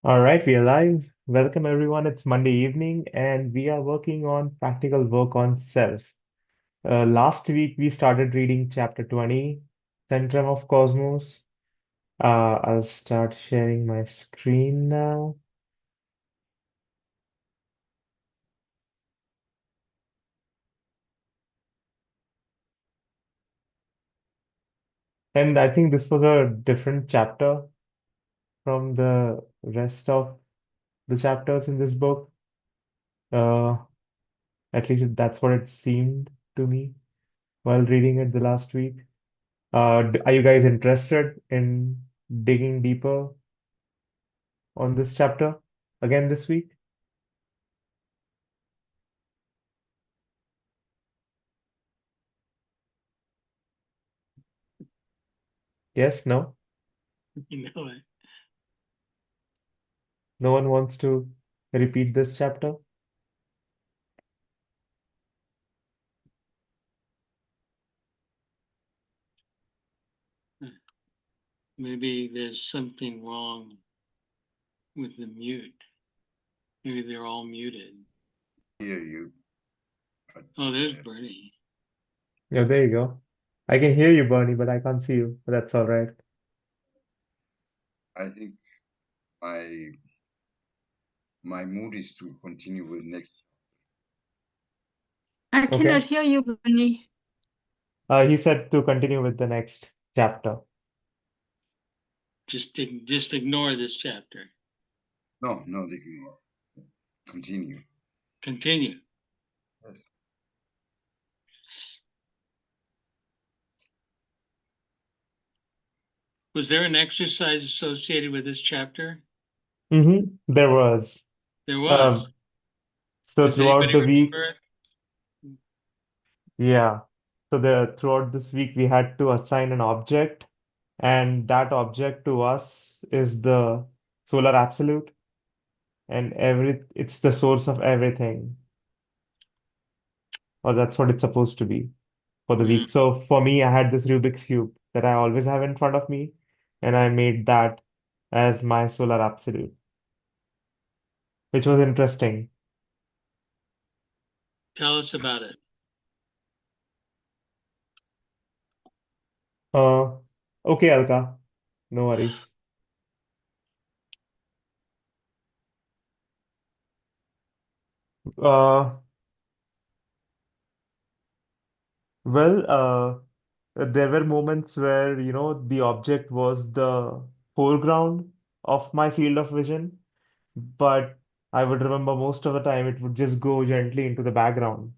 All right, we are live. Welcome, everyone. It's Monday evening, and we are working on practical work on self. Last week, we started reading chapter 20, Centrum of Cosmos. I'll start sharing my screen now. And I think this was a different chapter from the rest of the chapters in this book. Uh, at least that's what it seemed to me while reading it the last week. Are you guys interested in digging deeper on this chapter again this week? Yes, no? You know it. No one wants to repeat this chapter? Maybe there's something wrong with the mute. Maybe they're all muted. Hear you, but Oh, there's Bernie. Yeah, there you go. I can hear you, Bernie, but I can't see you. But that's all right. I think my my mood is to continue with next. I Okay. cannot hear you, Bernie. He said to continue with the next chapter. Just ignore this chapter. No, they can continue. Continue. Yes. Was there an exercise associated with this chapter? There was. There was. Um, so Does throughout anybody the week, remember it? yeah. So throughout this week, we had to assign an object, and that object to us is the solar absolute, and it's the source of everything, or that's what it's supposed to be for the Mm. week. So for me, I had this Rubik's Cube that I always have in front of me, and I made that as my solar absolute, which was interesting. Tell us about it. Uh, okay, Alka, no worries. Uh, there were moments where, the object was the foreground of my field of vision, but I would remember most of the time it would just go gently into the background,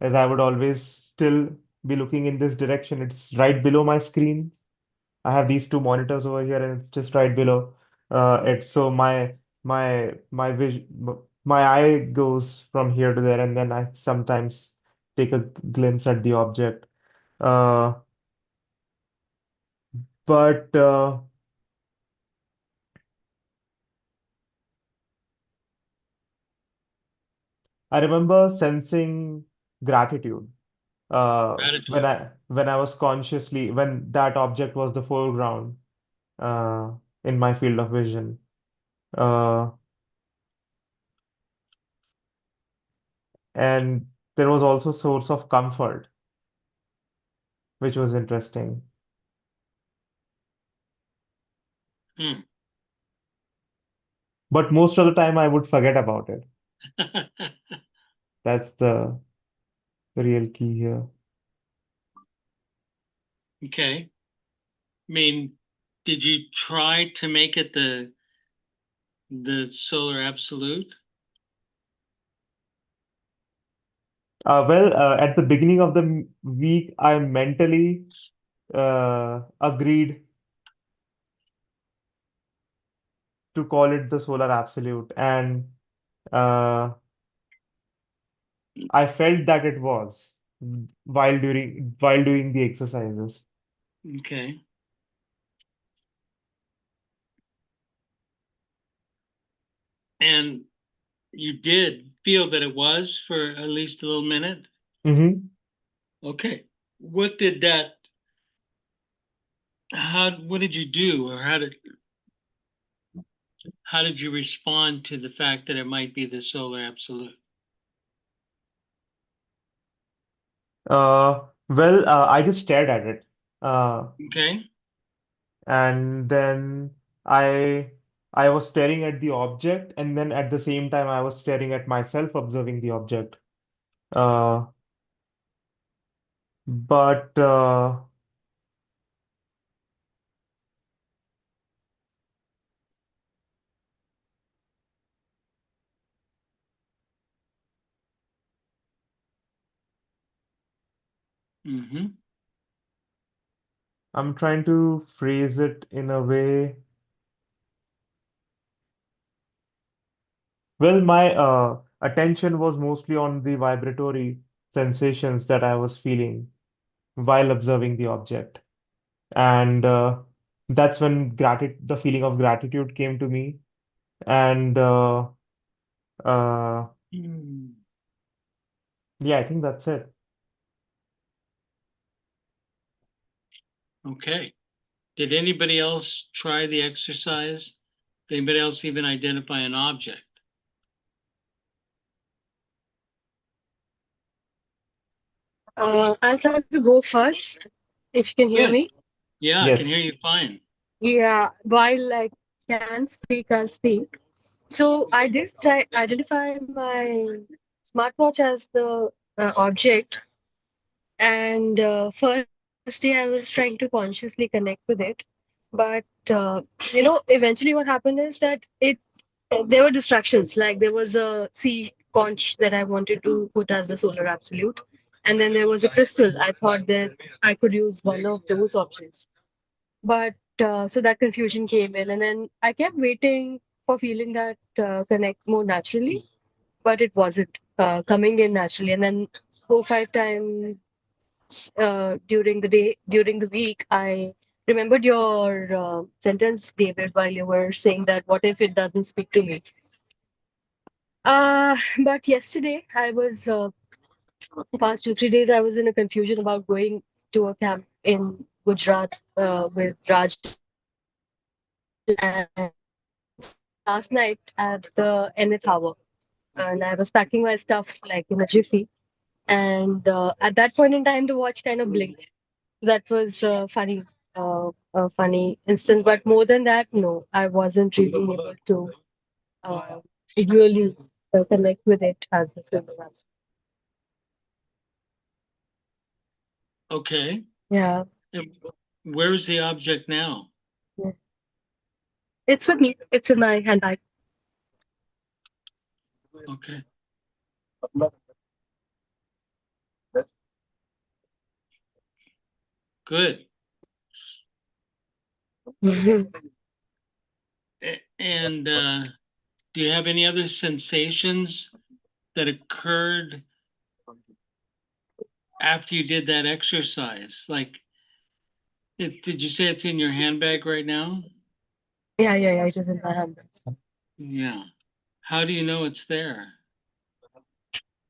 as I would always still be looking in this direction. It's right below my screen. I have these two monitors over here, and it's just right below it. So my vision, my eye goes from here to there, and then I sometimes take a glimpse at the object. Uh, but I remember sensing gratitude when Gratitude. I was consciously when that object was the foreground uh, in my field of vision. Uh, and there was also source of comfort, which was interesting. Hmm. But most of the time, I would forget about it. That's the real key here. Okay. I mean, did you try to make it the solar absolute? At the beginning of the week, I mentally agreed to call it the solar absolute, and uh, I felt that it was while doing the exercises. Okay. And you did feel that it was for at least a little minute? Hmm. Okay. What did what did you do, or how did how did you respond to the fact that it might be the solar absolute? I just stared at it. Okay. And then I I was staring at the object, and then at the same time I was staring at myself observing the object. Uh, but Mm-hmm. I'm trying to phrase it in a way. Well, my attention was mostly on the vibratory sensations that I was feeling while observing the object. And that's when the feeling of gratitude came to me. And uh, Mm. yeah, I think that's it. Okay. Did anybody else try the exercise? Did anybody else even identify an object? I'll try to go first, if you can hear Good. me. Yeah, I can hear Yes. you fine. Yeah, while I can speak, I'll speak. So I did try identify my smartwatch as the object, and first day I was trying to consciously connect with it, but eventually what happened is that there were distractions. Like there was a sea conch that I wanted to put as the solar absolute, and then there was a crystal. I thought that I could use one of those options, but so that confusion came in, and then I kept waiting for feeling that connect more naturally, but it wasn't coming in naturally. And then 4 5 times during the day, during the week, I remembered your sentence, David, while you were saying that what if it doesn't speak to me? But yesterday I was the past 2 3 days I was in a confusion about going to a camp in Gujarat with Raj, and last night at the nth hour, and I was packing my stuff like in a jiffy, and at that point in time the watch kind of blinked. That was funny, a funny instance, but more than that, no, I wasn't really able to uh, really connect with it as the silver apps. Okay. Yeah. And where is the object now? Yeah. It's with me. It's in my handbag. Okay. Good. And do you have any other sensations that occurred after you did that exercise? Like, did you say it's in your handbag right now? Yeah, it is in my handbag. Yeah. How do you know it's there?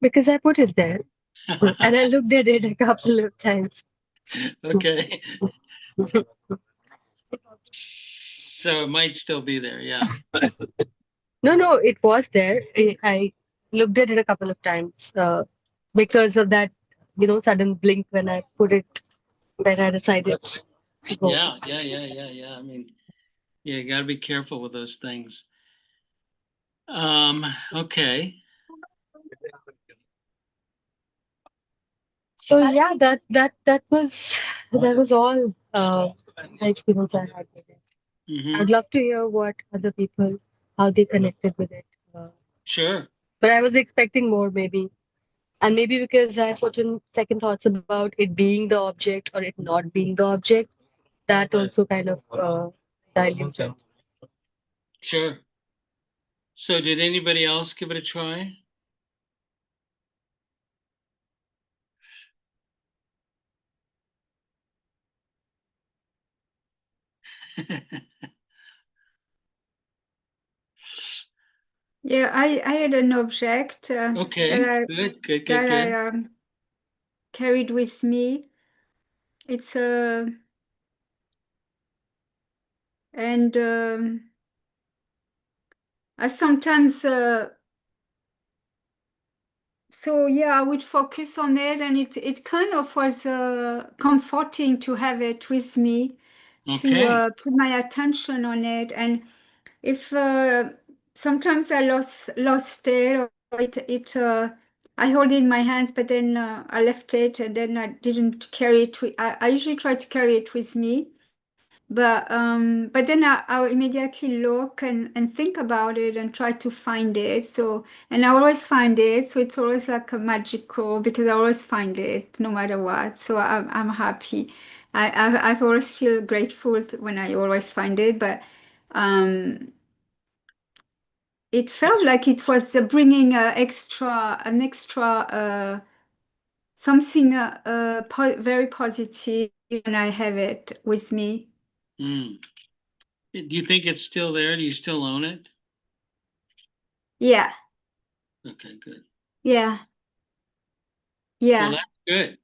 Because I put it there and I looked at it a couple of times. Okay. So it might still be there. Yeah. No, it was there. I looked at it a couple of times because of that, sudden blink when I put it, when I decided to go. Yeah. I mean, yeah, you got to be careful with those things. Okay. So yeah, that was all the experience I had with it. Mm-hmm. I'd love to hear what other people, how they connected with it. Sure. But I was expecting more, maybe. And maybe because I put in second thoughts about it being the object or it not being the object, that also kind of dilutes it. Sure. So did anybody else give it a try? Yeah, I had an object Okay. that I carried with me. It's a and I sometimes so yeah, I would focus on it, and it kind of was comforting to have it with me, to Okay. put my attention on it. And if sometimes I lost it, or I hold it in my hands, but then I left it, and then I didn't carry it. I usually try to carry it with me. But then I'll immediately look and think about it and try to find it. So, and I always find it. So it's always like a magical, because I always find it no matter what. So I'm happy. I've always feel grateful when I always find it. But um, it felt like it was bringing an extra something very positive when I have it with me. Mm. Do you think it's still there? Do you still own it? Yeah. Okay, good. Yeah. Well, Yeah, that's good.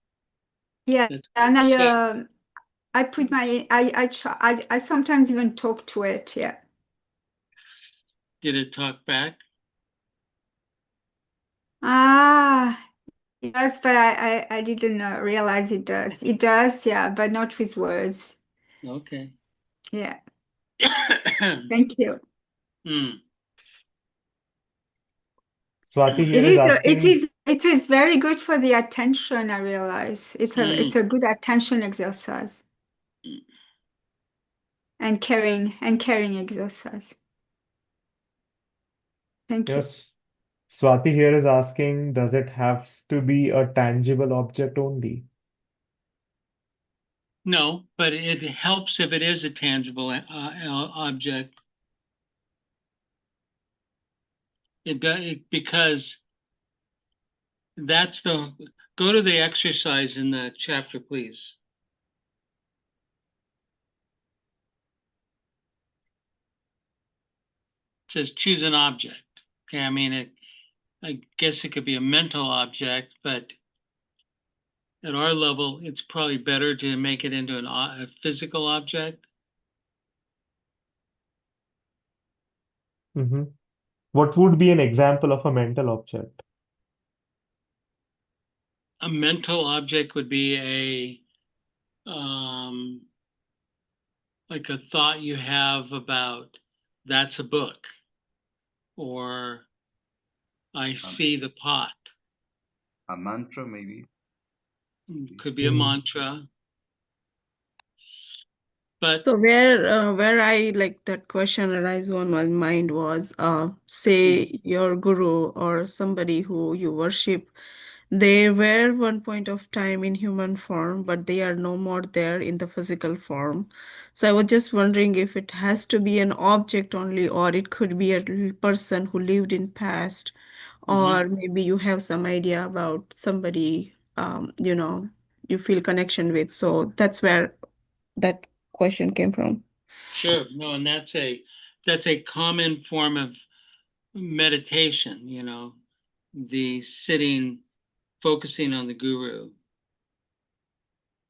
yeah, That's and good. So, I put my I try I sometimes even talk to it. Yeah. did it talk back? Ah, yes, but I didn't realize it does. It does, yeah, but not with words. Okay. Yeah. Thank you. Hmm. Swati here is asking, It is very good for the attention. I realize it's a good attention exercise and caring exercise. Thank you. yes, Swati here is asking, does it have to be a tangible object only? No, but it helps if it is a tangible object. It does because that's the go to the exercise in the chapter, please. It says choose an object. Okay, I mean I guess it could be a mental object, but at our level, it's probably better to make it into a physical object. Hmm. What would be an example of a mental object? A mental object would be like a thought you have about that's a book, or I see the pot. A mantra, maybe. Could be a mantra, but So where I like that question arise on my mind was say your guru or somebody who you worship, they were one point of time in human form, but they are no more there in the physical form. So I was just wondering if it has to be an object only, or it could be a person who lived in past, or maybe you have some idea about somebody you feel connection with. So that's where that question came from. sure, no, and that's a common form of meditation, the sitting, focusing on the guru.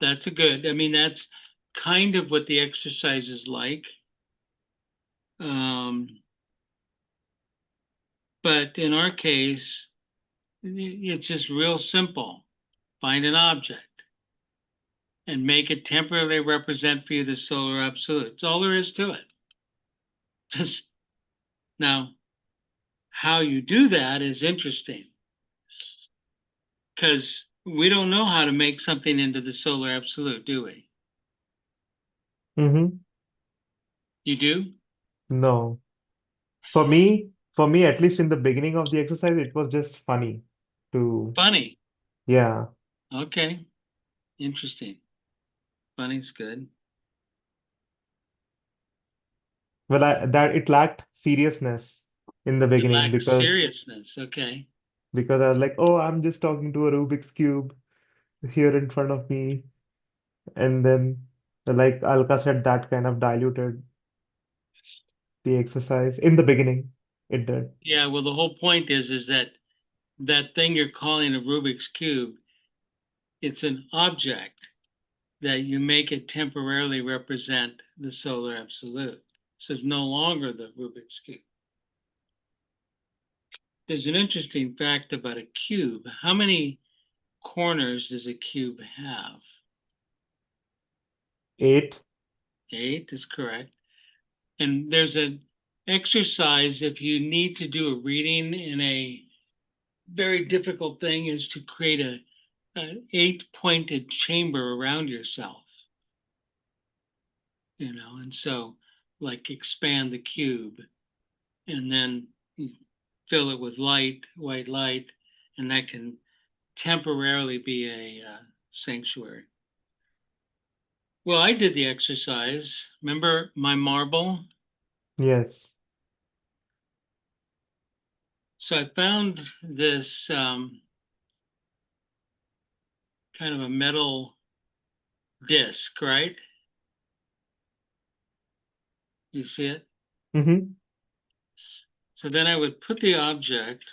That's that's kind of what the exercise is like. But in our case, it's just real simple. Find an object and make it temporarily represent for you the solar absolute. That's all there is to it. Just now, how you do that is interesting because we don't know how to make something into the solar absolute, do we? Mm-hmm. You do? No. For me, at least in the beginning of the exercise, it was just funny to, Funny. yeah. Okay. Interesting. Funny's good. Well, that it lacked seriousness in the It beginning lacks because seriousness. Okay. I was like, oh, I'm just talking to a Rubik's Cube here in front of me. And then, like Alka said, that kind of diluted the exercise in the beginning. It did. Yeah, well, the whole point is that thing you're calling a Rubik's Cube, it's an object that you make it temporarily represent the solar absolute. So it's no longer the Rubik's Cube. there's an interesting fact about a cube. How many corners does a cube have? 8. 8 is correct. And there's an exercise if you need to do a reading in a very difficult thing is to create an 8-pointed chamber around yourself. You know, and so like expand the cube and then you fill it with light, white light, and that can temporarily be a sanctuary. Well, I did the exercise. Remember my marble? Yes. So I found this kind of a metal disc, right? You see it? Mm-hmm. So then I would put the object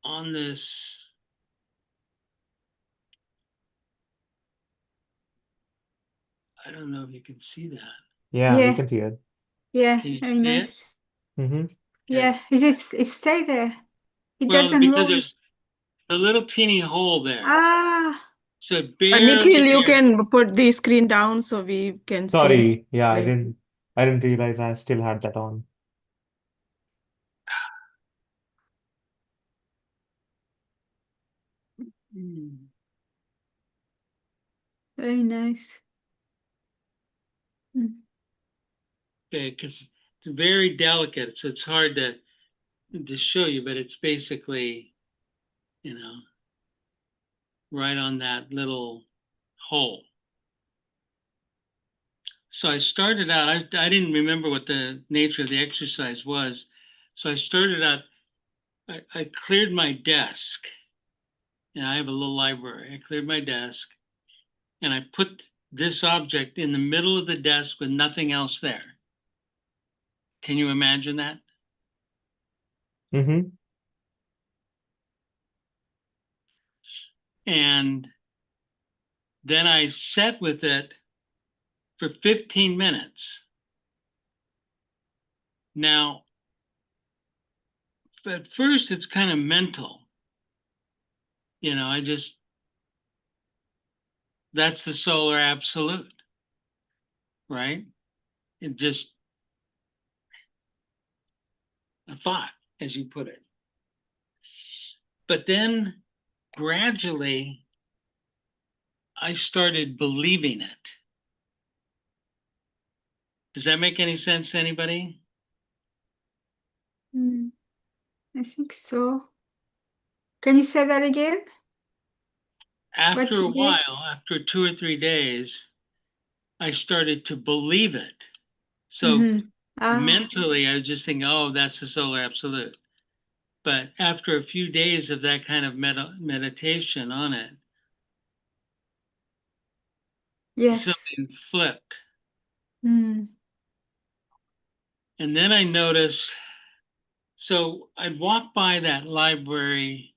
on this. I don't know if you can see that. Yeah, we Yeah. can see it. Yeah, Can you very see it? nice. Mm-hmm. Yeah, it stay there. It Well, doesn't because move. there's a little teeny hole there. Ah, So barely Nikhil, you there. can put the screen down so we can see. Sorry. Yeah, I clearly. didn't realize I still had that on. very nice. Mm. Because it's very delicate, so it's hard to show you, but it's basically, you know, right on that little hole. So I started out, I didn't remember what the nature of the exercise was. So I started out, I cleared my desk. And I have a little library. I cleared my desk and I put this object in the middle of the desk with nothing else there. Can you imagine that? Mm-hmm. And then I sat with it for 15 minutes. Now, at first, it's kind of mental. You know, that's the solar absolute, right? It just a thought, as you put it. But then gradually, I started believing it. Does that make any sense to anybody? I think so. Can you say that again? After you a did? while, after 2 or 3 days, I started to believe it. So Mhm. Ah, mentally, I was just thinking, oh, that's the solar absolute. But after a few days of that kind of meditation on it, yes. something flipped. Mm. And then I noticed, so I'd walk by that library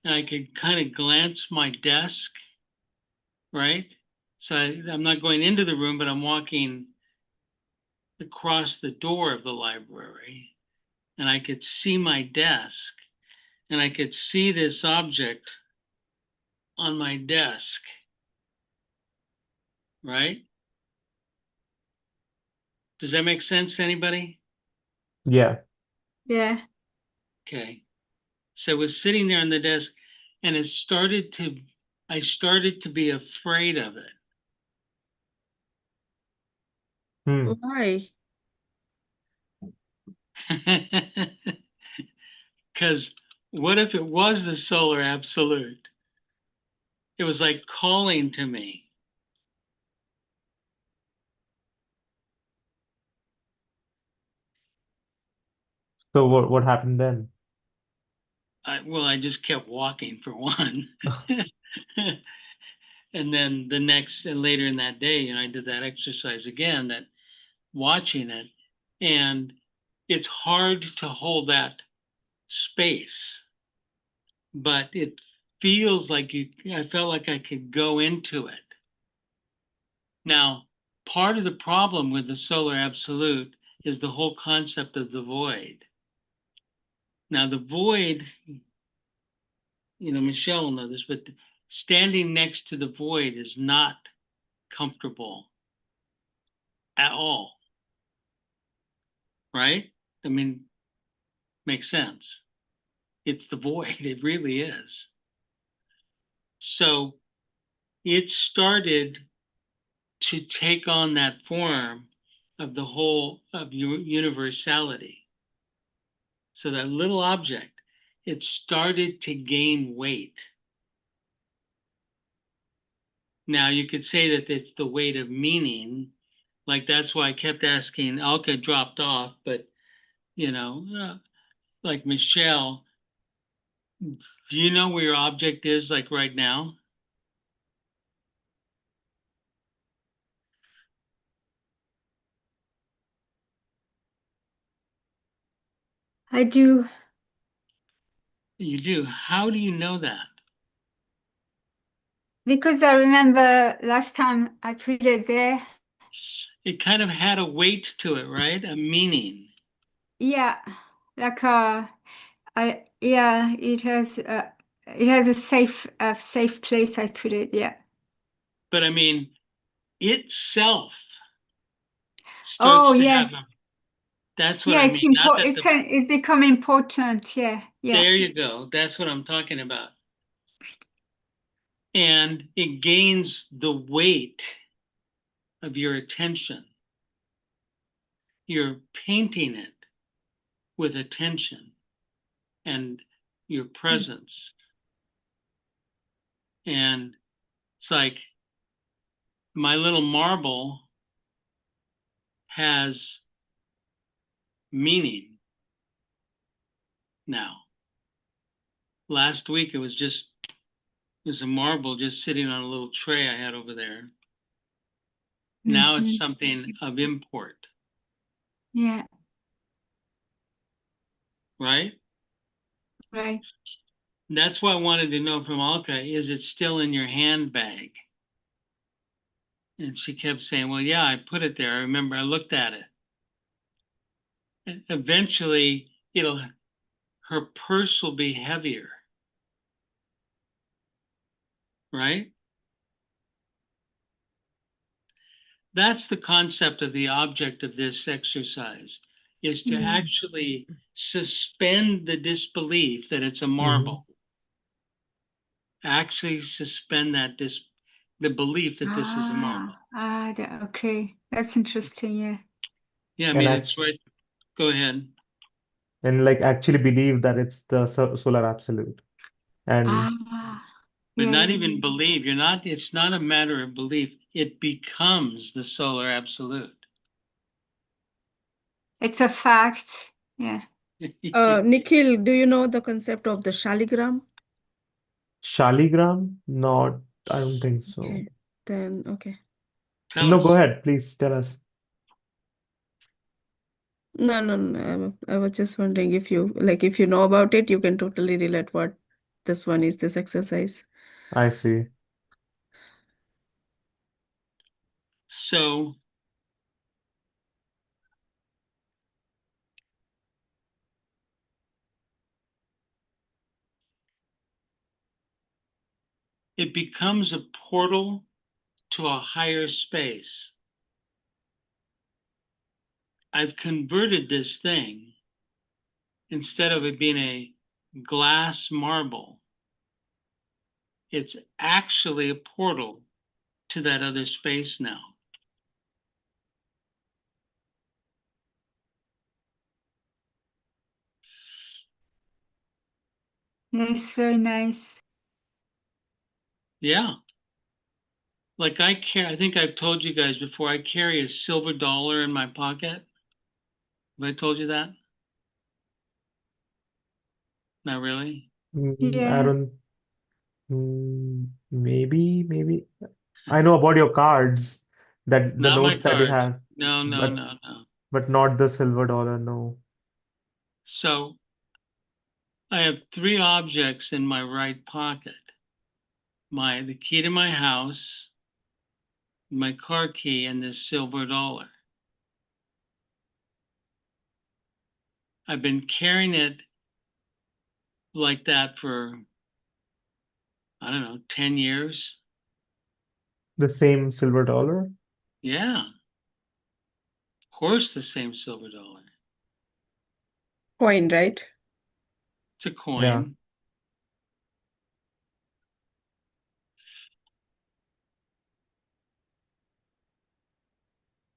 and I could kind of glance my desk, right? So I'm not going into the room, but I'm walking across the door of the library and I could see my desk and I could see this object on my desk, right? Does that make sense to anybody? Yeah. Yeah. Okay. So it was sitting there on the desk and I started to be afraid of it. Hmm. Why? Because what if it was the solar absolute? It was like calling to me. So what happened then? I just kept walking for one. And then later in that day, I did that exercise again, that watching it. And it's hard to hold that space, but it feels like I felt like I could go into it. Now, part of the problem with the solar absolute is the whole concept of the void. Now the void, Michelle will know this, but standing next to the void is not comfortable at all, right? I mean, makes sense. It's the void, it really is. So it started to take on that form of the whole of universality. So that little object, it started to gain weight. Now you could say that it's the weight of meaning, like that's why I kept asking. Alka dropped off, but like Michelle, do you know where your object is, like right now? I do. You do. How do you know that? Because I remember last time I put it there. It kind of had a weight to it, right? A meaning. Yeah, like it has a safe place I put it. Yeah. But I mean, itself Oh starts to yes. have a, that's what Yeah, I it's mean. Not that important. It's become important. Yeah. Yeah. there you go. That's what I'm talking about. And it gains the weight of your attention. You're painting it with attention and your presence. And it's like my little marble has meaning now. Last week it was a marble just sitting on a little tray I had over there. Now it's something of import, Yeah. right? Right. That's why I wanted to know from Alka, is it still in your handbag? And she kept saying, well, yeah, I put it there. I remember I looked at it. And eventually her purse will be heavier, right? That's the concept of the object of this exercise, is to actually suspend the disbelief that it's a marble. Actually suspend that the belief that this is a marble. Okay. That's interesting. Yeah. Yeah, I And mean, it's actually, right. Go ahead. and like actually believe that it's the solar absolute. And But Yeah. not Yeah. even believe. It's not a matter of belief. It becomes the solar absolute. It's a fact. Yeah. Nikhil, do you know the concept of the shaligram? Shaligram? Not, I don't think so. Okay, then okay. Tell No, go us. ahead, please tell us. No. I was just wondering if you know about it, you can totally relate what this one is, this exercise. I see. So it becomes a portal to a higher space. I've converted this thing, instead of it being a glass marble, it's actually a portal to that other space now. Yes, very nice. Yeah. Like I think I've told you guys before, I carry a silver dollar in my pocket. Have I told you that? Not really. I Yeah. don't, maybe. I know about your cards, that the Not my notes that you cards. have, No. but not the silver dollar, no. So I have 3 objects in my right pocket. The key to my house, my car key, and this silver dollar. I've been carrying it like that for, I don't know, 10 years. The same silver dollar? Yeah. Of course, the same silver dollar. Coin, right? It's a coin. Yeah.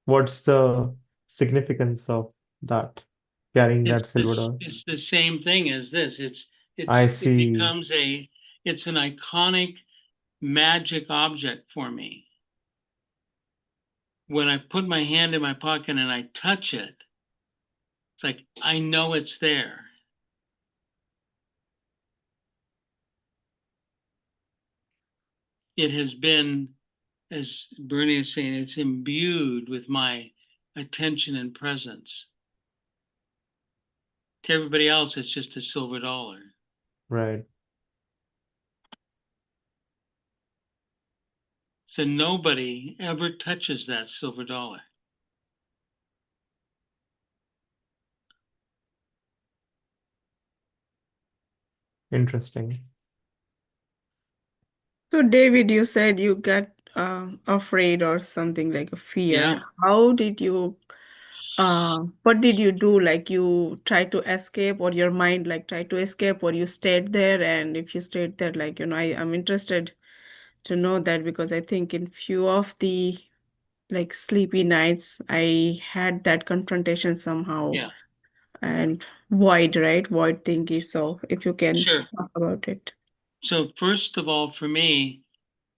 What's the significance of that, carrying that silver dollar? It's the same thing as this. I It see. becomes it's an iconic magic object for me. When I put my hand in my pocket and I touch it, it's like I know it's there. It has been, as Bernie is saying, it's imbued with my attention and presence. To everybody else, it's just a silver dollar. Right. So nobody ever touches that silver dollar. Interesting. So, David, you said you got afraid or something like a fear. Yeah. How did you, what did you do? Like you tried to escape, or your mind like tried to escape, or you stayed there? And if you stayed there, like, I'm interested to know that, because I think in few of the like sleepy nights, I had that confrontation somehow. Yeah. And void, right? Void thingy. So if you can Sure. talk about it. So first of all, for me,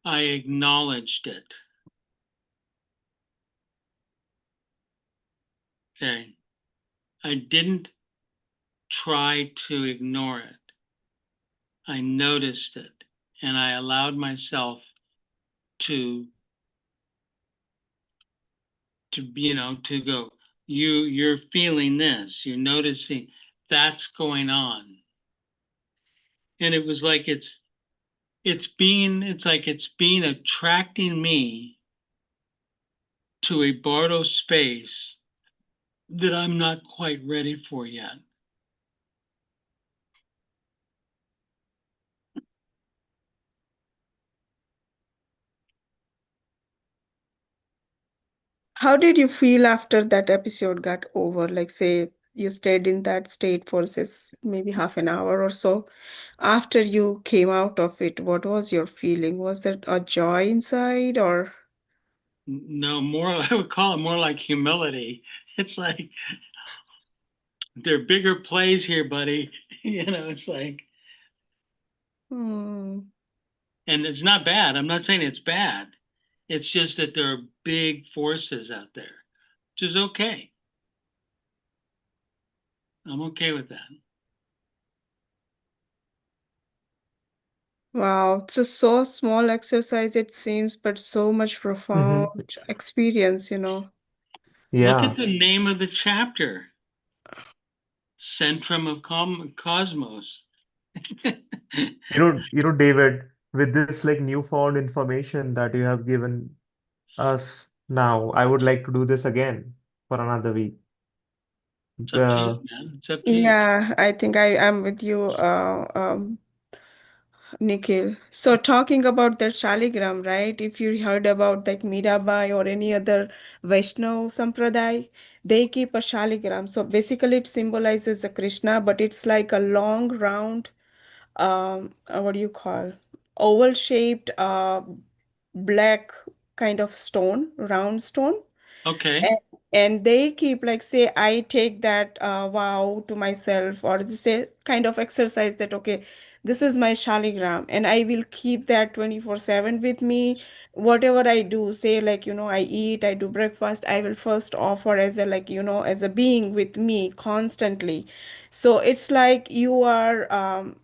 I acknowledged it. Okay. I didn't try to ignore it. I noticed it and I allowed myself to to go, you're feeling this, you're noticing that's going on. And it was like it's being attracting me to a Bardo space that I'm not quite ready for yet. How did you feel after that episode got over? Like, say you stayed in that state for maybe half an hour or so. After you came out of it, what was your feeling? Was there a joy inside, or? No, more, I would call it more like humility. It's like, there are bigger plays here, buddy. It's like, Hmm. and it's not bad. I'm not saying it's bad. It's just that there are big forces out there, which is okay. I'm okay with that. Wow, it's a so small exercise, it seems, but so much profound Mm-hmm. experience, Look Yeah. at the name of the chapter. Centrum of Cosmos. David, with this like newfound information that you have given us now, I would like to do this again for another week. It's up to you, man. It's up to you. Yeah, I think I am with you, Nikhil. So talking about the Shaligram, right? If you heard about like Mirabai or any other Vaishnav Sampradaya, they keep a Shaligram. So basically it symbolizes a Krishna, but it's like a long round, what do you call? Oval shaped, black kind of stone, round stone. Okay. And, and they keep like, say I take that vow to myself, or say kind of exercise that, okay, this is my shaligram and I will keep that 24/7 with me. Whatever I do, say like, I eat, I do breakfast, I will first offer as a, like, as a being with me constantly. So it's like you are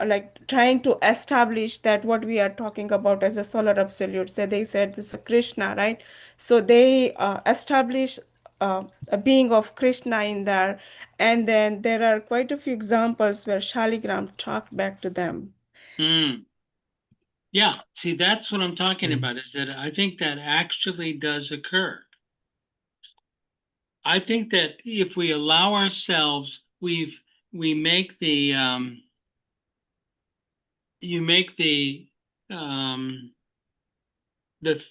like trying to establish that what we are talking about as a solar absolute. Say they said this is Krishna, right? So they establish a being of Krishna in there, and then there are quite a few examples where Shaligram talked back to them. Yeah, see, that's what I'm talking Mm. about, is that I think that actually does occur. I think that if we allow ourselves, we make the you make the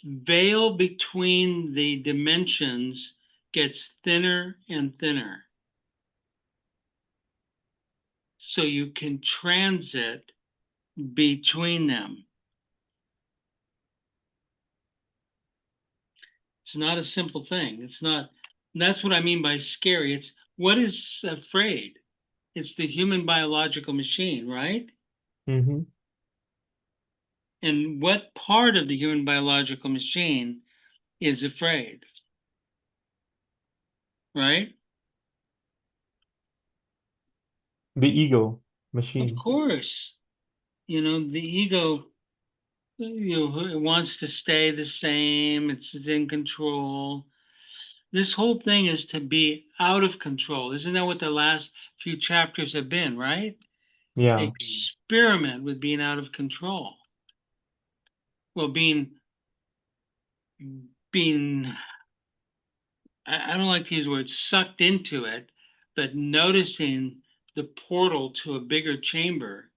veil between the dimensions gets thinner and thinner. So you can transit between them. It's not a simple thing. It's not, that's what I mean by scary. It's what is afraid? It's the human biological machine, right? Mm-hmm. And what part of the human biological machine is afraid? Right? The ego Of machine. course. You know, the ego, it wants to stay the same, it's in control. This whole thing is to be out of control. Isn't that what the last few chapters have been, right? Yeah. Experiment with being out of control. Well, being I don't like to use the word sucked into it, but noticing the portal to a bigger chamber.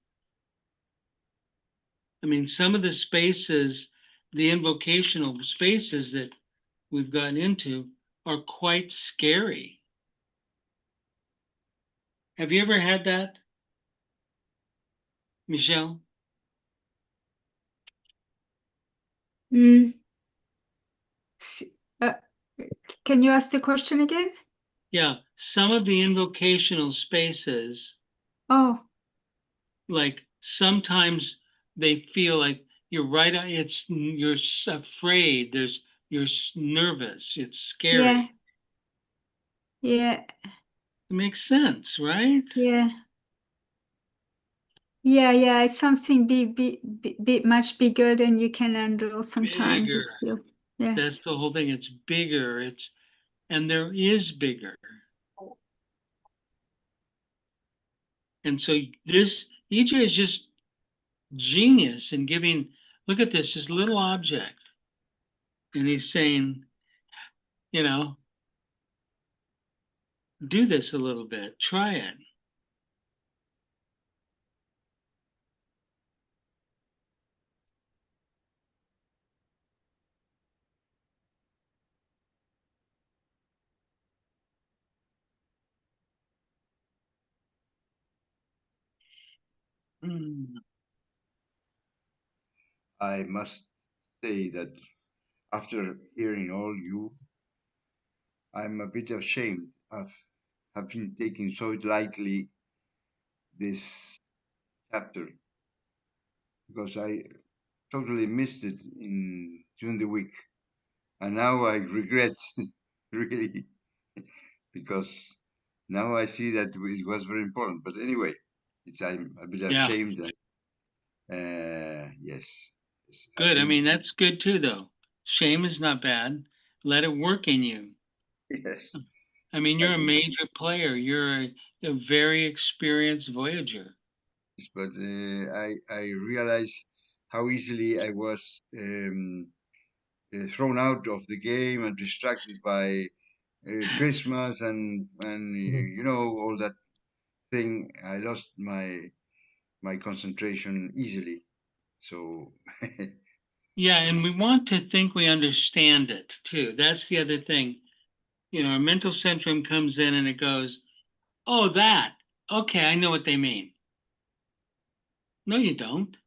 I mean, some of the spaces, the invocational spaces that we've gotten into are quite scary. Have you ever had that, Michelle? Mm. Uh, can you ask the question again? Yeah, some of the invocational spaces, Oh, like sometimes they feel like you're right. You're afraid. You're nervous. It's yeah, scary. yeah, It makes sense, right? yeah. Yeah, it's something much bigger than you can handle sometimes. Bigger. It feels, yeah. That's the whole thing. It's bigger. And there is bigger. And so this EJ is just genius in giving. Look at this little object, and he's saying, you know, do this a little bit. Try it. I must say that after hearing all you, I'm a bit ashamed of having taken so lightly this chapter because I totally missed it during the week, and now I regret really because now I see that it was very important. But anyway, I'm a bit Yeah, ashamed that yes, I good. I think mean, that's good too, though. Shame is not bad. Let it work in you. yes, I mean, I you're a think major player. You're a very experienced Voyager. but I realized how easily I was thrown out of the game and distracted by Christmas and Mhm. you know all that thing. I lost my concentration easily. So Yeah, and we want to think we understand it too. That's the other thing. You know, our mental centrum comes in and it goes, oh, that. Okay, I know what they mean. No, you don't.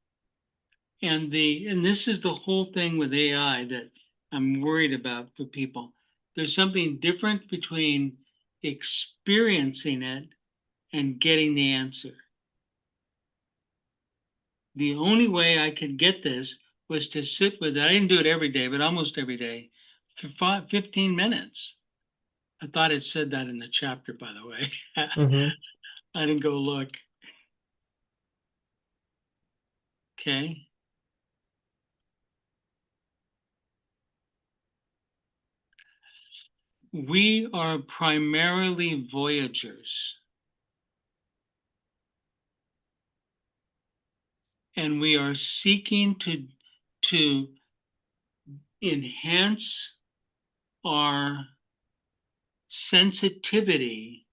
And this is the whole thing with AI that I'm worried about for people. There's something different between experiencing it and getting the answer. The only way I could get this was to sit with it. I didn't do it every day, but almost every day for 15 minutes. I thought it said that in the chapter, by the way. Mhm. I didn't go look. Okay. We are primarily voyagers, and we are seeking to enhance our sensitivity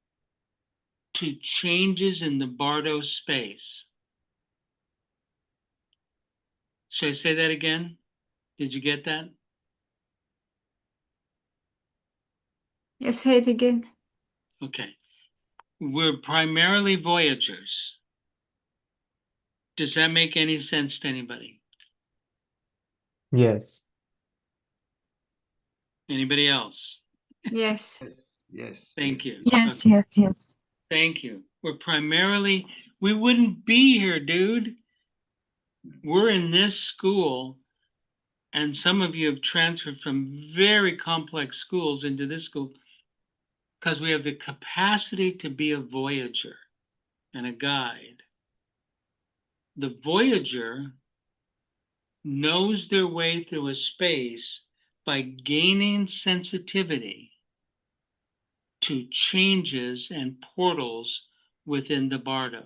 to changes in the Bardo space. Should I say that again? Did you get that? Yes, say it again. Okay. We're primarily voyagers. Does that make any sense to anybody? Yes. Anybody else? Yes. Yes, yes, Thank yes. you. Yes, Okay. yes, yes. Thank you. We wouldn't be here, dude. We're in this school, and some of you have transferred from very complex schools into this school because we have the capacity to be a voyager and a guide. The voyager knows their way through a space by gaining sensitivity to changes and portals within the bardo.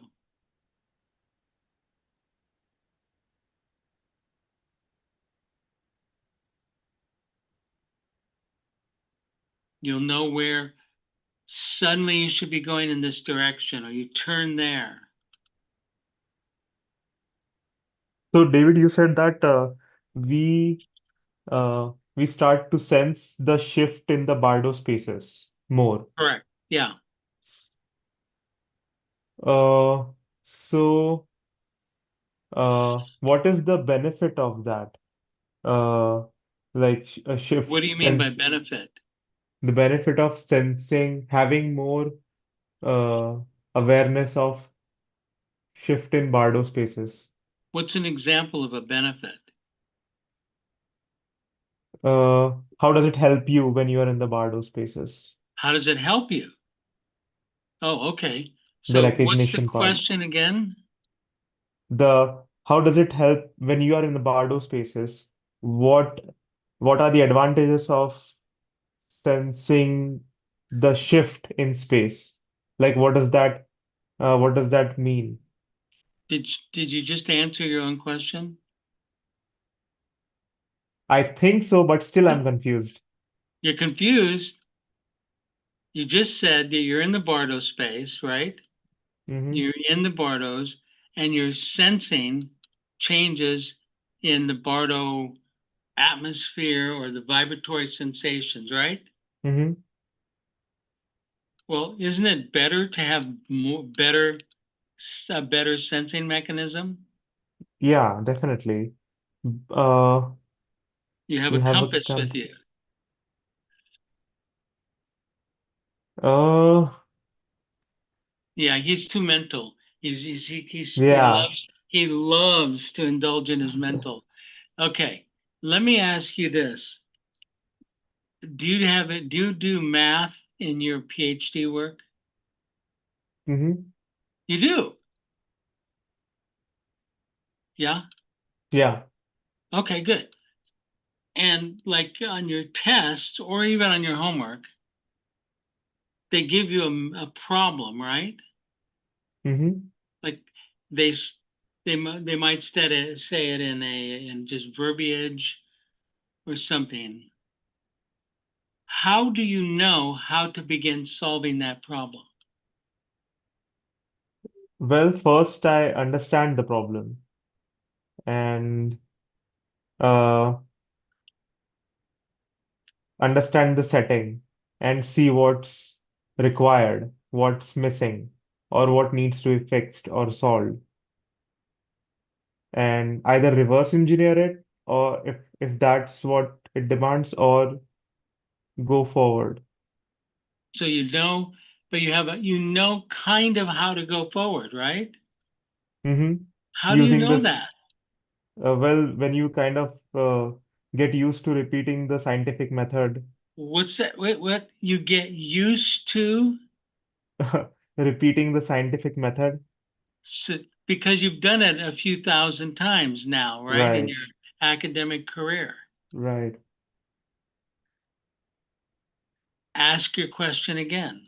You'll know where suddenly you should be going in this direction, or you turn there. So, David, you said that we we start to sense the shift in the Bardo spaces more. Correct. Yeah. Uh, so, what is the benefit of that? Like a What do shift you mean by sense, benefit? the benefit of sensing, having more uh, awareness of shift in Bardo spaces. What's an example of a benefit? How does it help you when you are in the Bardo spaces? How does it help you? Oh, okay. The So what's the recognition part. question again? How does it help when you are in the Bardo spaces? What what are the advantages of sensing the shift in space? Like what does that mean? Did you just answer your own question? I think so, but still I'm confused. You're confused. You just said that you're in the Bardo space, right? Hmm. You're in the Bardos and you're sensing changes in the Bardo atmosphere or the vibratory sensations, right? Hmm. Well, isn't it better to have a better sensing mechanism? Yeah, definitely. Uh, You have you a have a compass with camp. you. Uh, Yeah, he's too mental. yeah. He loves to indulge in his mental. Okay, let me ask you this. Do you do math in your PhD work? Hmm. You do. Yeah. Yeah. Okay, good. And like on your test or even on your homework, they give you a problem, right? Hmm. Like they they might say it in just verbiage or something. How do you know how to begin solving that problem? Well, first I understand the problem and uh, understand the setting and see what's required, what's missing, or what needs to be fixed or solved, and either reverse engineer it, or if that's what it demands, or go forward. So you know, but you know kind of how to go forward, right? Hmm. How do you Using know this, that? well, when you kind of get used to repeating the scientific method, What's that? What you get used to repeating the scientific method, so, because you've done it a few thousand times now, right? In right, your academic career. right. Ask your question again.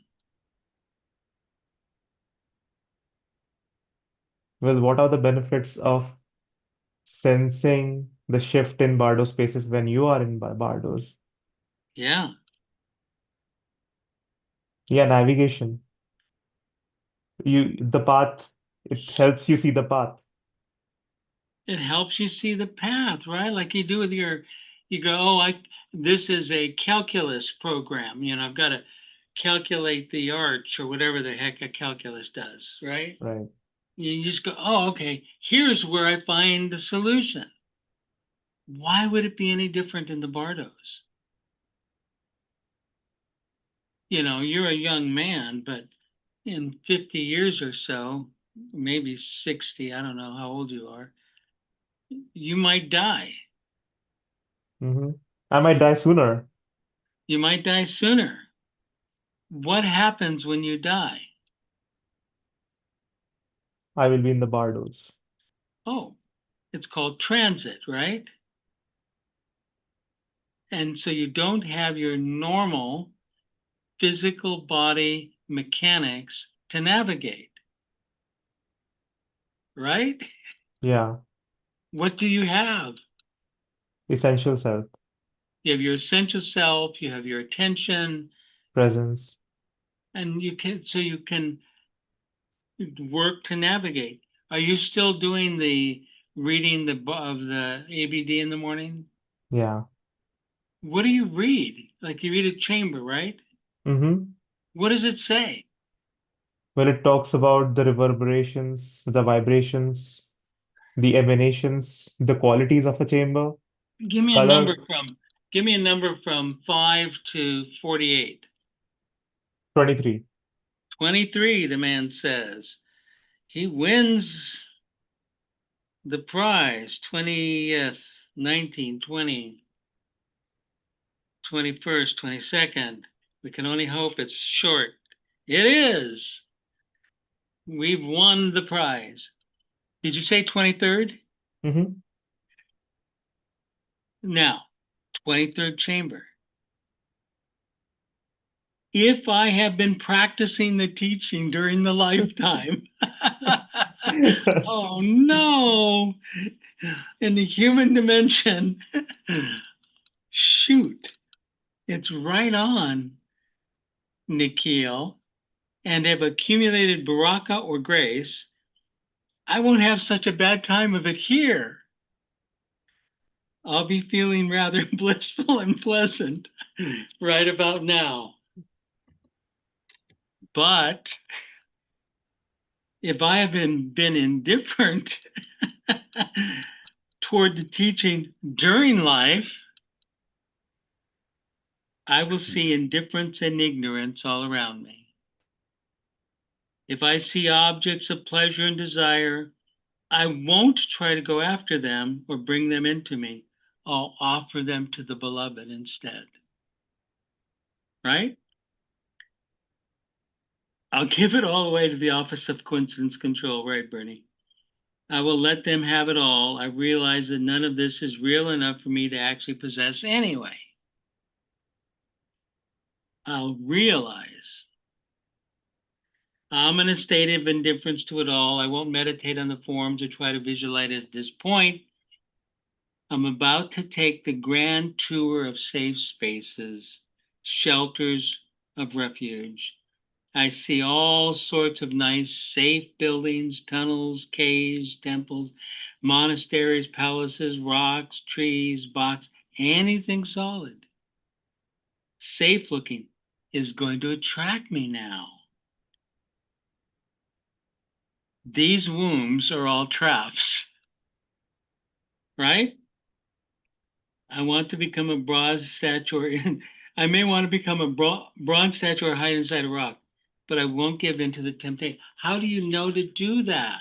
Well, what are the benefits of sensing the shift in Bardo spaces when you are in Bardos? Yeah. Yeah, navigation. The path, it helps you see the path. It helps you see the path, right? Like you do with you go, oh, this is a calculus program. I've got to calculate the arch or whatever the heck a calculus does, right? Right. You just go, oh, okay, here's where I find the solution. Why would it be any different in the Bardos? You're a young man, but in 50 years or so, maybe 60, I don't know how old you are, you might die. I might die sooner. You might die sooner. What happens when you die? I will be in the Bardos. Oh, it's called transit, right? And so you don't have your normal physical body mechanics to navigate, right? Yeah. What do you have? Essential self. You have your essential self, you have your attention, Presence. and you can work to navigate. Are you still doing the reading of the ABD in the morning? Yeah. What do you read? Like you read a chamber, right? What does it say? Well, it talks about the reverberations, the vibrations, the emanations, the qualities of a chamber, Give me a color. number from 5 to 48. 23. 23, the man says. He wins the prize. 20th, 19, 20, 21st, 22nd. We can only hope it's short. It is. We've won the prize. Did you say 23rd? Now, 23rd chamber. If I have been practicing the teaching during the lifetime, oh no, in the human dimension, shoot, it's right on, Nikhil, and have accumulated baraka or grace, I won't have such a bad time of it here. I'll be feeling rather blissful and pleasant right about now. But if I have been indifferent toward the teaching during life, I will see indifference and ignorance all around me. If I see objects of pleasure and desire, I won't try to go after them or bring them into me. I'll offer them to the beloved instead. Right? I'll give it all away to the office of coincidence control, right, Bernie? I will let them have it all. I realize that none of this is real enough for me to actually possess anyway. I'll realize I'm in a state of indifference to it all. I won't meditate on the forms or try to visualize at this point. I'm about to take the grand tour of safe spaces, shelters of refuge. I see all sorts of nice, safe buildings, tunnels, caves, temples, monasteries, palaces, rocks, trees, boxes, anything solid. Safe looking is going to attract me now. These wombs are all traps, right? I want to become a bronze statue. I may want to become a bronze statue or hide inside a rock, but I won't give in to the temptation. How do you know to do that?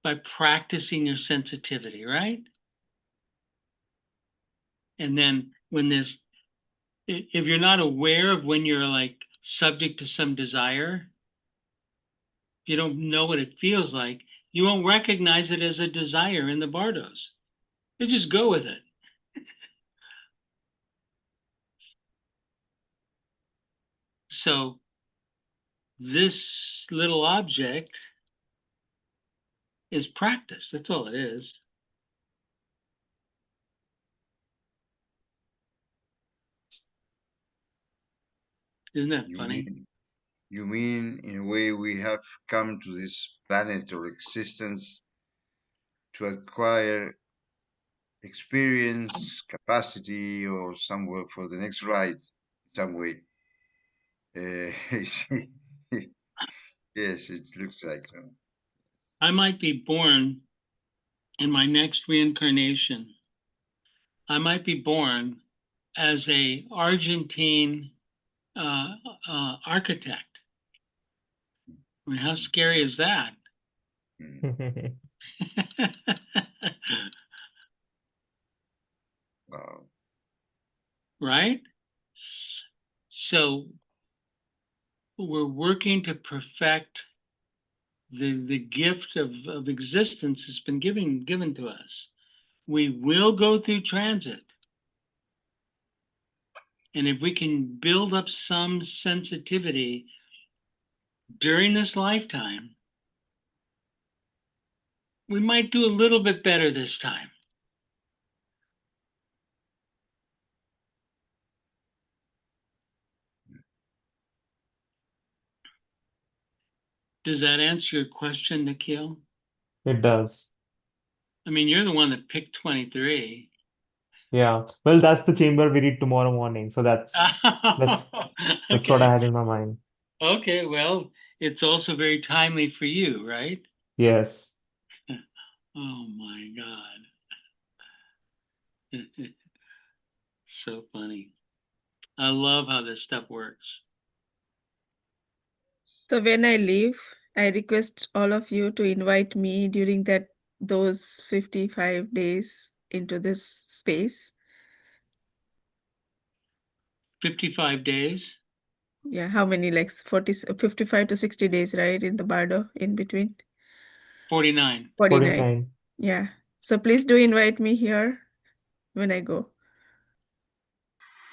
By practicing your sensitivity, right? And then if you're not aware of when you're like subject to some desire, if you don't know what it feels like, you won't recognize it as a desire in the Bardos. You just go with it. So this little object is practice. That's all it is. Isn't that You funny? mean You mean, in a way, we have come to this planet or existence to acquire experience, capacity, or somewhere for the next ride, in some way. Yes, it looks like. I might be born in my next reincarnation. I might be born as a Argentine architect. I mean, how scary is that? Wow. Right? So we're working to perfect the gift of existence has been given to us. We will go through transit. And if we can build up some sensitivity during this lifetime, we might do a little bit better this time. Does that answer your question, Nikhil? It does. I mean, you're the one that picked 23. Yeah. Well, that's the chamber we read tomorrow morning. So that's what I Okay. had in my mind. Okay. Well, it's also very timely for you, right? Yes. Oh my God. So funny. I love how this stuff works. So when I leave, I request all of you to invite me during those 55 days into this space. 55 days. Yeah, how many, like 55 to 60 days, right? In the Bardo in between. 49. 49. 49. Yeah. So please do invite me here when I go.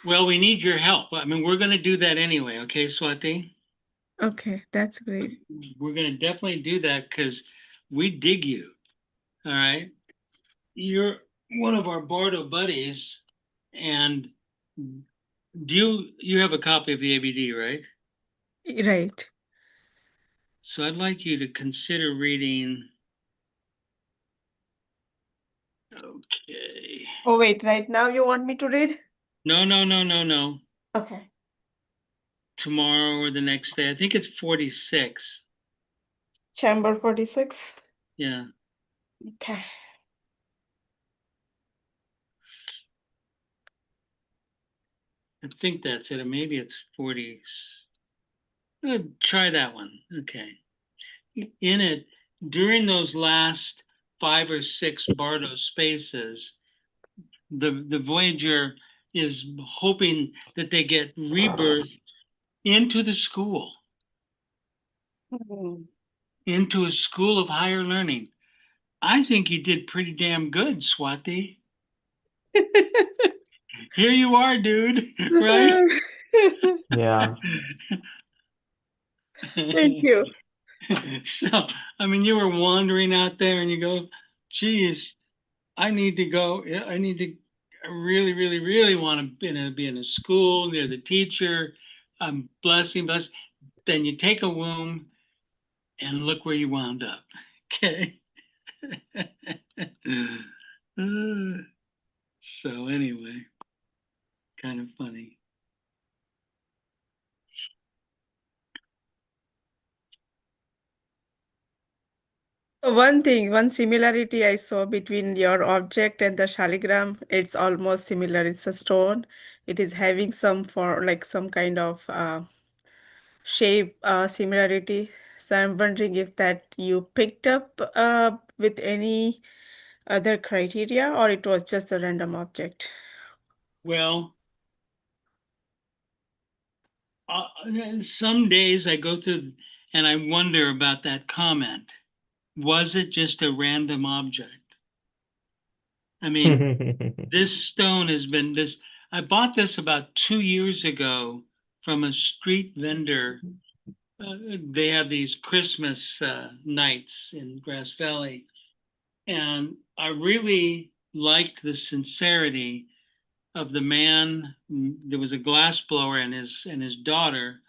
Well, we need your help. I mean, we're going to do that anyway. Okay, Swati? Okay, that's great. We're going to definitely do that because we dig you. All right. You're one of our Bardo buddies. And do you have a copy of the ABD, right? Right. So I'd like you to consider reading. Okay. Oh, wait, right now you want me to read? No. Okay. Tomorrow or the next day. I think it's 46. Chamber 46. Yeah. Okay. I think that's it. Or maybe it's 40. Try that one. Okay. In it, during those last 5 or 6 Bardo spaces, the Voyager is hoping that they get rebirth into the school, into a school of higher learning. I think you did pretty damn good, Swati. Here you are, dude, right? Yeah. Thank you. So, I mean, you were wandering out there and you go, geez, I need to go. I need to I really want to be in a school near the teacher. I'm blessing. Then you take a womb and look where you wound up. Okay. So anyway, kind of funny. One similarity I saw between your object and the shaligram, it's almost similar. It's a stone. It is having some kind of shape similarity. So I'm wondering if that you picked up with any other criteria or it was just a random object. Well, some days I go through and I wonder about that comment. Was it just a random object? I mean, this stone has been this. I bought this about 2 years ago from a street vendor. They have these Christmas nights in Grass Valley, and I really liked the sincerity of the man. There was a glass blower and his daughter,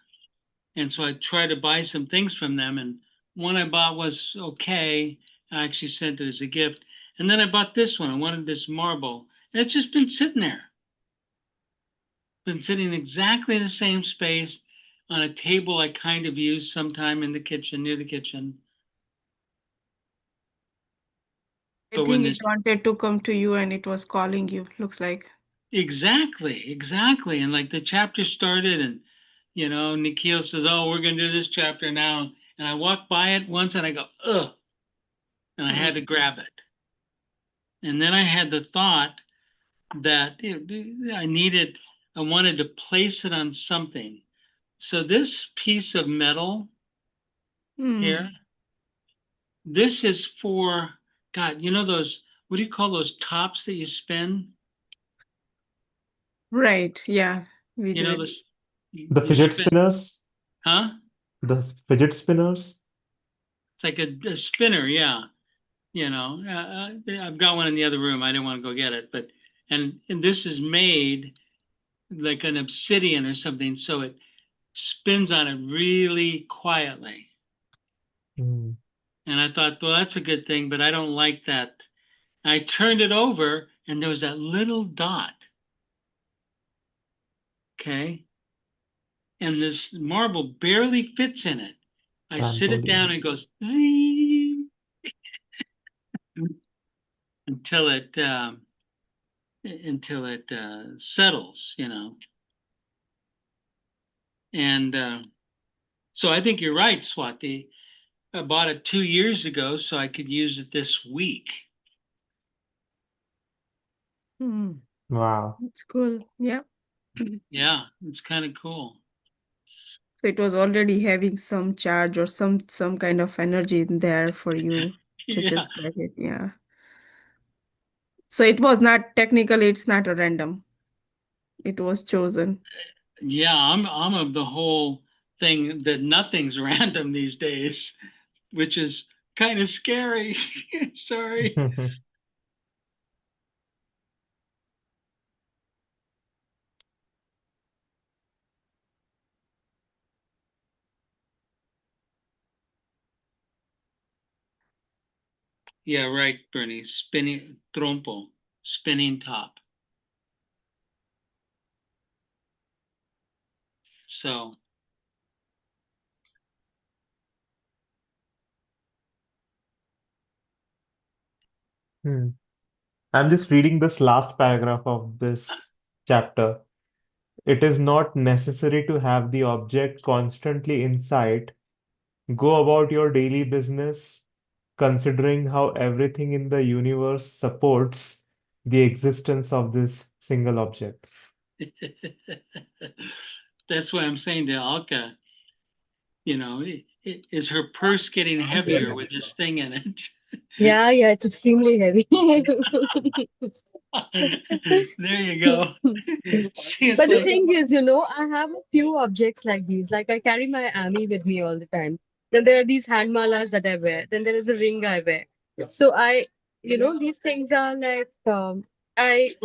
And so I tried to buy some things from them, and one I bought was okay. I actually sent it as a gift. And then I bought this one. I wanted this marble. And it's just been sitting there. Been sitting exactly in the same space on a table I kind of used sometime in the kitchen, near the kitchen. I But when think this it wanted to come to you and it was calling you, looks like. exactly. And like the chapter started, and Nikhil says, "Oh, we're gonna do this chapter now." And I walked by it once and I go, ugh, and I had to grab it. And then I had the thought that I wanted to place it on something. So this piece of metal here, this is for, God, those, what do you call those tops that you spin? Right, yeah, we You do know, it. this, The you fidget spin, spinners? huh? The fidget spinners? It's like a spinner, yeah. I've got one in the other room. I didn't want to go get it, but and this is made like an obsidian or something, so it spins on it really quietly. Mm. And I thought, well, that's a good thing, but I don't like that. I turned it over and there was that little dot. Okay. And this marble barely fits in it. I sit it down and it goes zing until it settles, And so I think you're right, Swati. I bought it 2 years ago so I could use it this week. Wow. It's cool. Yeah. Yeah, it's kind of cool. So it was already having some charge or some kind of energy in there for you to Yeah. just grab it. Yeah. So it was not technically, it's not a random. It was chosen. Yeah, I'm of the whole thing that nothing's random these days, which is kind of scary. Sorry. Yeah, right, Bernie. Spinning trompo, spinning top. So Hmm. I'm just reading this last paragraph of this chapter. It is not necessary to have the object constantly in sight. Go about your daily business, considering how everything in the universe supports the existence of this single object. that's why I'm saying to Alka, is her purse getting heavier with this thing in it? Yeah, it's extremely heavy. There you go. See, it's But the like, thing is, I have a few objects like these. Like I carry my Ami with me all the time. Then there are these hand malas that I wear. Then there is a ring I wear. So these things are like I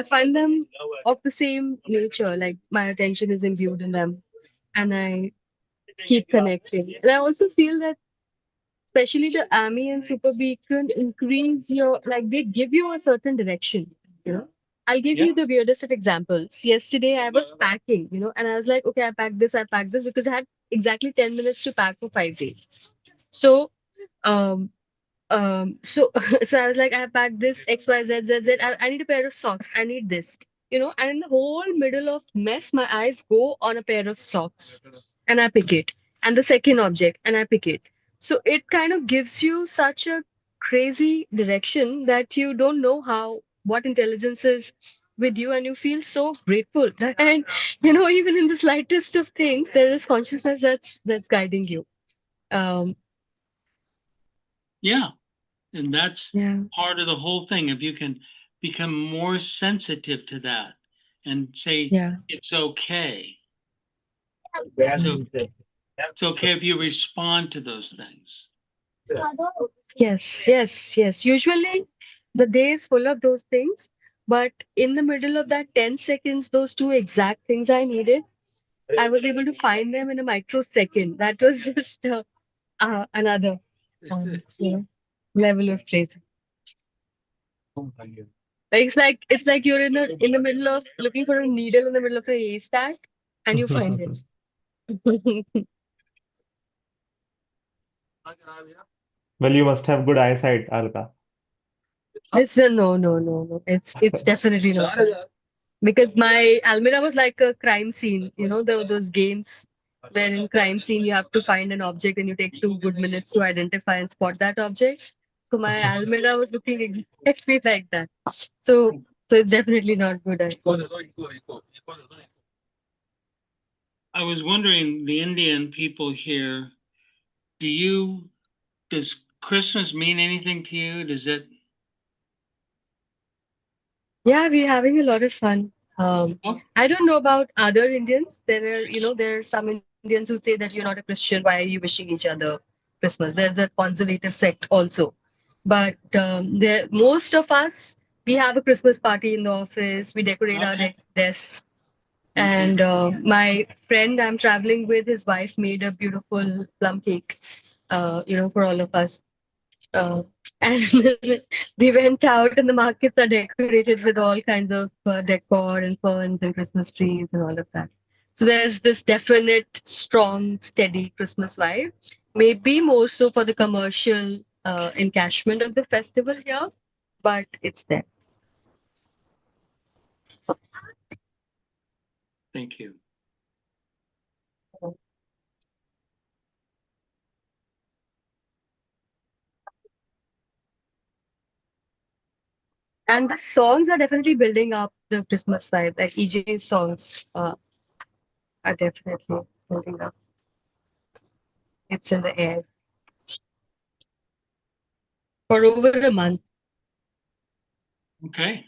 find them of the same nature. Like my attention is imbued in them, and I keep connecting. And I also feel that especially the AMI and Super Beacon increase your like they give you a certain direction. I'll give you the weirdest of examples. Yesterday I was packing, and I was like, okay, I packed this because I had exactly 10 minutes to pack for 5 days. So um so I was like, I packed this XYZ. I need a pair of socks. I need this. And in the whole middle of mess, my eyes go on a pair of socks and I pick it. And the second object and I pick it. So it kind of gives you such a crazy direction that you don't know what intelligence is with you, and you feel so grateful that, and even in the slightest of things there is consciousness that's guiding you. yeah. And that's Yeah. part of the whole thing. If you can become more sensitive to that and say, Yeah. it's okay. It's okay if you respond to those things. Yes. Usually the day is full of those things, but in the middle of that 10 seconds, those two exact things I needed, I was able to find them in a microsecond. That was just another level of phrasing. It's like you're in the middle of looking for a needle in the middle of a haystack, and you find it. Well, you must have good eyesight, Alka. It's no. It's definitely not good. Because my Almira was like a crime scene. You know, those games where in crime scene you have to find an object and you take 2 good minutes to identify and spot that object. So my Almira was looking exactly like that. So it's definitely not good. I was wondering, the Indian people here, does Christmas mean anything to you? Does it? Yeah, we're having a lot of fun. Oh, I don't know about other Indians. There are some Indians who say that you're not a Christian. Why are you wishing each other Christmas? There's a conservative sect also. But most of us, we have a Christmas party in the office. We decorate our okay. desks. And my friend I'm traveling with, his wife made a beautiful plum cake, for all of us. Uh, and we went out, and the markets are decorated with all kinds of decor and ferns and Christmas trees and all of that. So there's this definite, strong, steady Christmas vibe. Maybe more so for the commercial encashment of the festival here, but it's there. Thank you. And the songs are definitely building up the Christmas vibe. Like EJ's songs are definitely building up. It's in the air for over a month. Okay.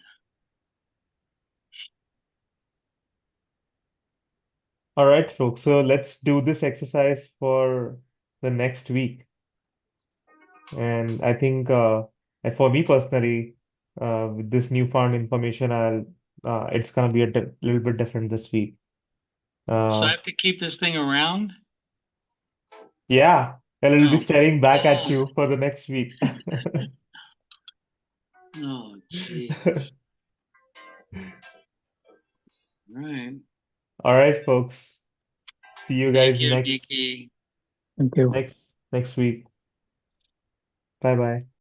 All right, folks. So let's do this exercise for the next week. And I think for me personally, with this newfound information, it's gonna be a little bit different this week. So I Uh, have to keep this thing around? yeah, and it'll be No. staring back at you for the next week. Oh, geez. Right. All right, folks. See you Thank guys you, Diki. Thank you. next week. Bye bye.